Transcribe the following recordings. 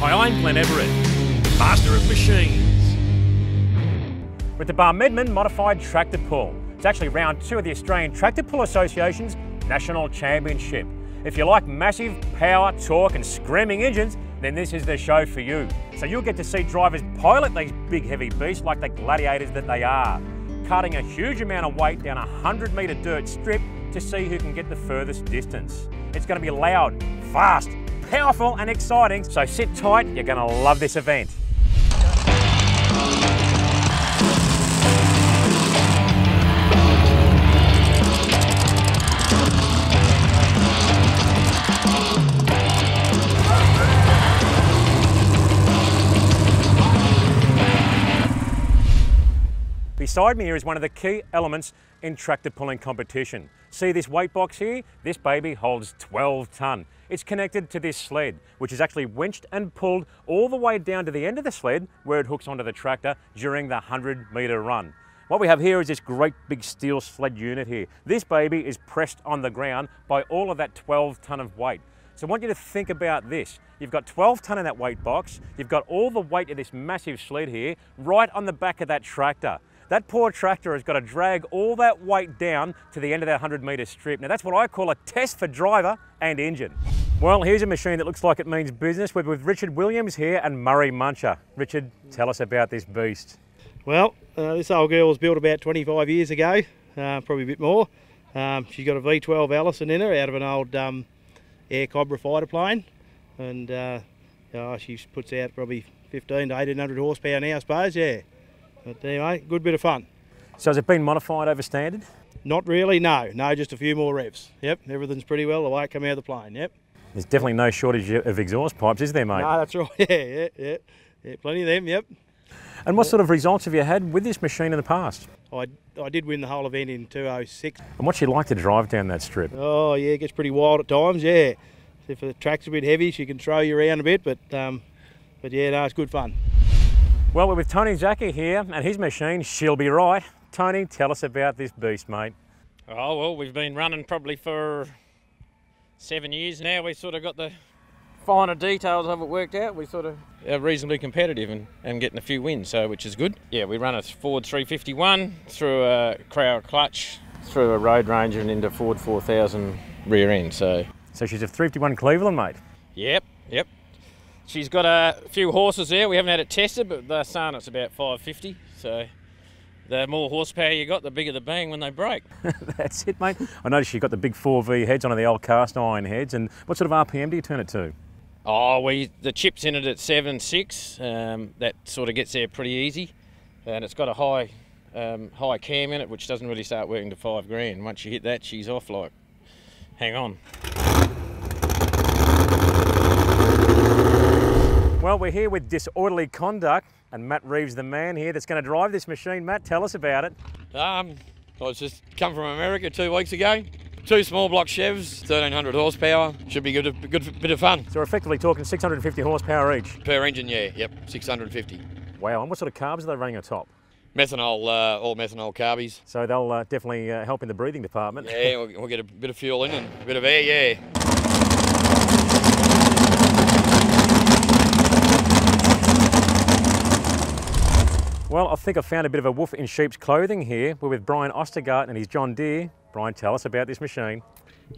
Hi, I'm Glenn Everett, master of machines. With the Barmedman Modified Tractor Pull. It's actually round 2 of the Australian Tractor Pull Association's National Championship. If you like massive power, torque and screaming engines, then this is the show for you. So you'll get to see drivers pilot these big heavy beasts like the gladiators that they are, cutting a huge amount of weight down a 100-metre dirt strip to see who can get the furthest distance. It's going to be loud, fast, powerful and exciting, so sit tight, you're going to love this event. Beside me here is one of the key elements in tractor pulling competition. See this weight box here? This baby holds 12 tonne. It's connected to this sled, which is actually winched and pulled all the way down to the end of the sled where it hooks onto the tractor during the 100-metre run. What we have here is this great big steel sled unit here. This baby is pressed on the ground by all of that 12 tonne of weight. So I want you to think about this. You've got 12 tonne in that weight box. You've got all the weight of this massive sled here right on the back of that tractor. That poor tractor has got to drag all that weight down to the end of that 100-metre strip. Now that's what I call a test for driver and engine. Well, here's a machine that looks like it means business. We're with Richard Williams here and Murray Muncher. Richard, tell us about this beast. Well, this old girl was built about 25 years ago, probably a bit more. She's got a V12 Allison in her out of an old Air Cobra fighter plane. And she puts out probably 15 to 1800 horsepower now, I suppose, yeah. But anyway, good bit of fun. So has it been modified over standard? Not really, no. No, just a few more revs. Yep, everything's pretty well the way it came out of the plane, yep. There's definitely no shortage of exhaust pipes, is there, mate? No, that's right, yeah, plenty of them, yep. And what sort of results have you had with this machine in the past? I did win the whole event in 2006. And what's she like to drive down that strip? Oh yeah, it gets pretty wild at times, yeah. If the track's a bit heavy, she can throw you around a bit, but yeah, no, it's good fun. Well, we're with Tony Zacchi here and his machine, She'll Be Right. Tony, tell us about this beast, mate. Oh, well, we've been running probably for 7 years now. We sort of got the finer details of it worked out. We sort of are reasonably competitive and getting a few wins, so which is good. Yeah, we run a Ford 351 through a crowd clutch, through a Road Ranger and into Ford 4000 rear end. So she's a 351 Cleveland, mate? Yep. She's got a few horses there. We haven't had it tested, but they're saying it's about 550. So the more horsepower you got, the bigger the bang when they break. That's it, mate. I noticed you've got the big 4V heads on the old cast iron heads. And what sort of RPM do you turn it to? Oh, the chip's in it at 7.6. That sort of gets there pretty easy. And it's got a high cam in it, which doesn't really start working to 5 grand. Once you hit that, she's off like, hang on. Well, we're here with Disorderly Conduct and Matt Reeves, the man here that's going to drive this machine. Matt, tell us about it. I was just come from America 2 weeks ago. 2 small block Chevs, 1300 horsepower. Should be good bit of fun. So we're effectively talking 650 horsepower each? Per engine, yeah, yep, 650. Wow, and what sort of carbs are they running on top? Methanol, all methanol carbies. So they'll definitely help in the breathing department. Yeah, we'll get a bit of fuel in and a bit of air, yeah. Well, I think I found a bit of a wolf in sheep's clothing here. We're with Brian Ostergaard and his John Deere. Brian, tell us about this machine.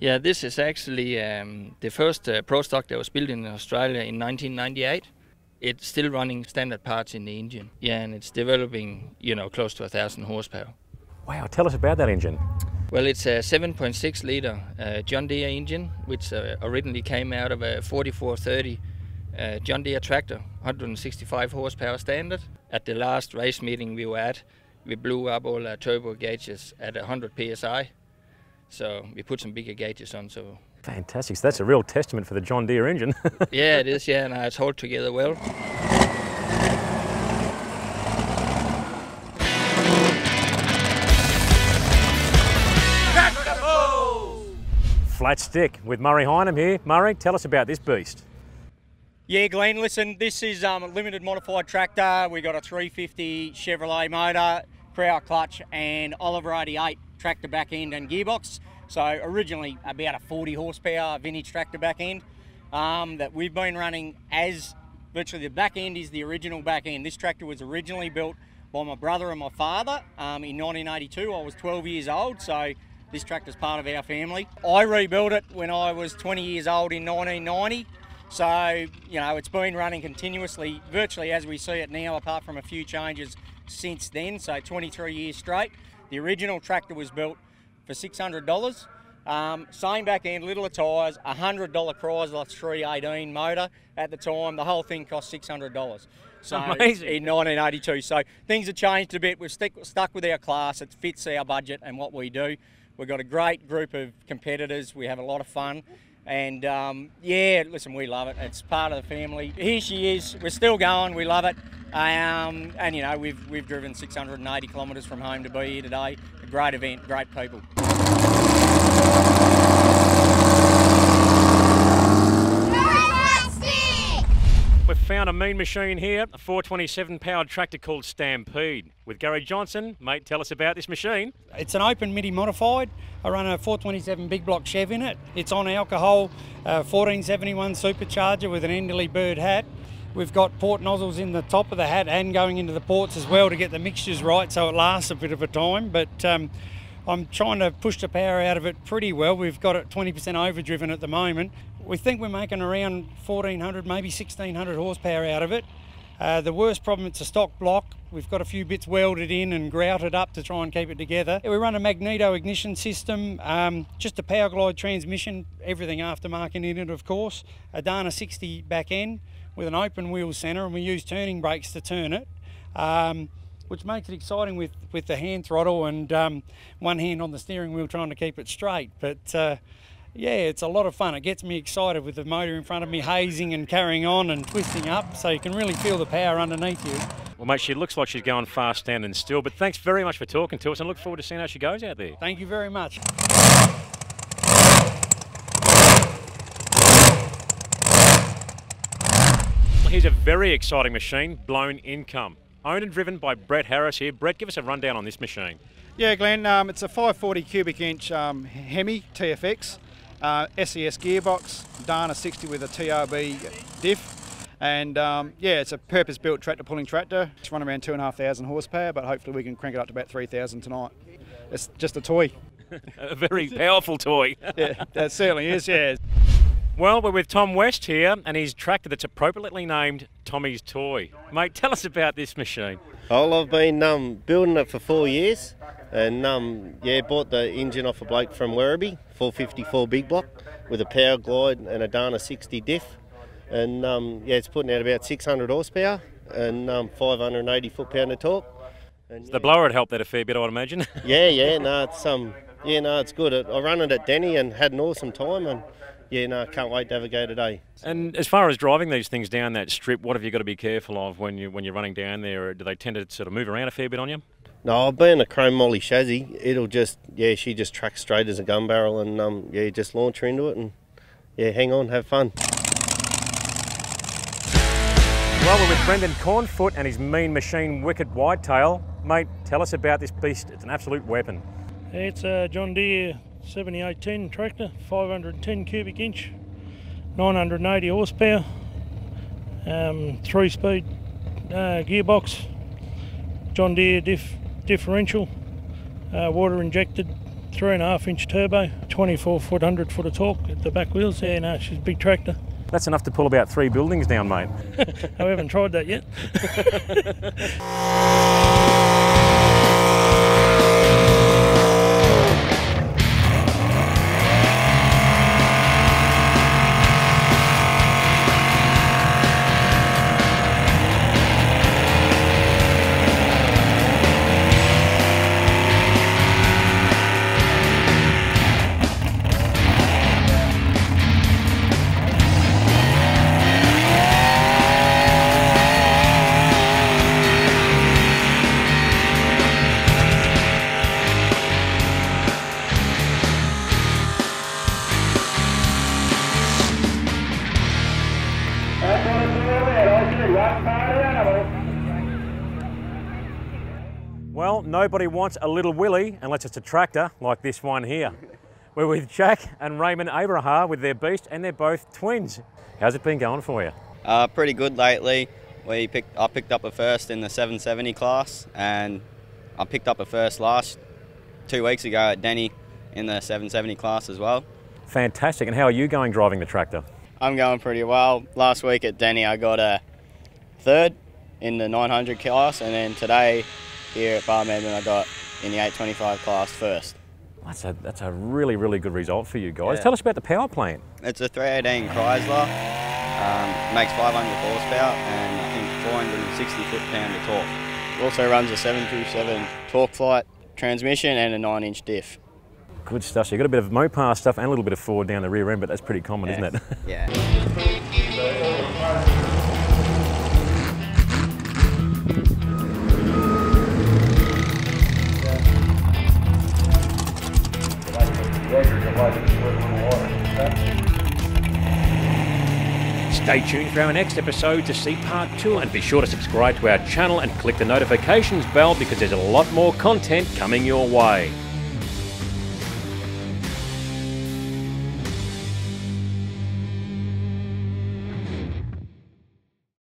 Yeah, this is actually the first Pro Stock that was built in Australia in 1998. It's still running standard parts in the engine. Yeah, and it's developing, close to 1,000 horsepower. Wow, tell us about that engine. Well, it's a 7.6 litre John Deere engine, which originally came out of a 4430 John Deere tractor, 165 horsepower standard. At the last race meeting we were at, we blew up all our turbo gauges at 100 psi. So we put some bigger gauges on. So fantastic. So that's a real testament for the John Deere engine. Yeah, it is. Yeah, and it's held together well. Flat stick with Murray Hynam here. Murray, tell us about this beast. Yeah, Glenn, listen, this is a limited modified tractor. We got a 350 Chevrolet motor, crowd clutch and Oliver 88 tractor back end and gearbox. So originally about a 40 horsepower vintage tractor back end that we've been running as virtually the back end is the original back end. This tractor was originally built by my brother and my father in 1982. I was 12 years old, so this tractor's part of our family. I rebuilt it when I was 20 years old in 1990. So, you know, it's been running continuously, virtually as we see it now, apart from a few changes since then, so 23 years straight. The original tractor was built for $600. Same back end, littler tyres, $100 Chrysler 318 motor at the time. The whole thing cost $600. So amazing. In 1982. So things have changed a bit. We've stuck with our class. It fits our budget and what we do. We've got a great group of competitors. We have a lot of fun. And yeah, listen, we love it. It's part of the family. Here she is. We're still going. We love it. And you know, we've driven 680 kilometres from home to be here today. A great event, great people. We've found a mean machine here, a 427 powered tractor called Stampede. With Gary Johnson, mate, tell us about this machine. It's an open MIDI modified. I run a 427 big block Chev in it. It's on alcohol, 1471 supercharger with an Enderley bird hat. We've got port nozzles in the top of the hat and going into the ports as well to get the mixtures right so it lasts a bit of a time. But I'm trying to push the power out of it pretty well. We've got it 20% overdriven at the moment. We think we're making around 1400, maybe 1600 horsepower out of it. The worst problem, it's a stock block. We've got a few bits welded in and grouted up to try and keep it together. We run a magneto ignition system, just a power glide transmission, everything aftermarket in it, of course. A Dana 60 back end with an open wheel centre, and we use turning brakes to turn it, which makes it exciting with the hand throttle and one hand on the steering wheel trying to keep it straight. But yeah, it's a lot of fun. It gets me excited with the motor in front of me hazing and carrying on and twisting up, so you can really feel the power underneath you. Well, mate, she looks like she's going fast standing still, but thanks very much for talking to us and look forward to seeing how she goes out there. Thank you very much. Well, here's a very exciting machine, Blown Income. Owned and driven by Brett Harris here. Brett, give us a rundown on this machine. Yeah, Glenn, it's a 540 cubic inch Hemi TFX. SES gearbox, Dana 60 with a TRB diff, and yeah, it's a purpose-built tractor pulling tractor. It's run around 2,500 horsepower, but hopefully we can crank it up to about 3,000 tonight. It's just a toy. A very powerful toy. Yeah, that certainly is, yeah. Well, we're with Tom West here and his tractor that's appropriately named Tommy's Toy. Mate, tell us about this machine. Well, I've been building it for 4 years, and yeah, bought the engine off a bloke from Werribee, 454 big block with a power glide and a Dana 60 diff, and yeah, it's putting out about 600 horsepower and 580 foot-pound of torque. And, So the blower would help that a fair bit, I would imagine. yeah, no, it's yeah, no, it's good. I run it at Denny and had an awesome time, and yeah, no, can't wait to have a go today. And as far as driving these things down that strip, what have you got to be careful of when you're running down there? Or do they tend to sort of move around a fair bit on you? No, I've been a chrome molly chassis. It'll just, yeah, she just tracks straight as a gun barrel, and yeah, just launch her into it and yeah, hang on, have fun. Well, we're with Brendan Cornfoot and his mean machine Wicked Whitetail. Mate, tell us about this beast. It's an absolute weapon. It's a John Deere 7810 tractor, 510 cubic inch, 980 horsepower, 3-speed gearbox, John Deere differential, water injected, 3.5 inch turbo, 24 foot, 100 foot of torque at the back wheels. Yeah, no, she's a big tractor. That's enough to pull about 3 buildings down, mate. I haven't tried that yet. Well, nobody wants a little Willy unless it's a tractor like this one here. We're with Jack and Raymond Abraham with their beast, and they're both twins. How's it been going for you? Pretty good lately. I picked up a first in the 770 class, and I picked up a first 2 weeks ago at Denny in the 770 class as well. Fantastic. And how are you going driving the tractor? I'm going pretty well. Last week at Denny I got a third in the 900 class, and then today here at Barmedman I got in the 825 class first. That's a really, really good result for you guys. Yeah. Tell us about the power plant. It's a 318 Chrysler, makes 500 horsepower and I think 460 foot-pound of torque. It also runs a 727 torque flight transmission and a 9-inch diff. Good stuff. So you've got a bit of Mopar stuff and a little bit of Ford down the rear end, but that's pretty common, Yeah. isn't it? Yeah. Stay tuned for our next episode to see part 2, and be sure to subscribe to our channel and click the notifications bell because there's a lot more content coming your way.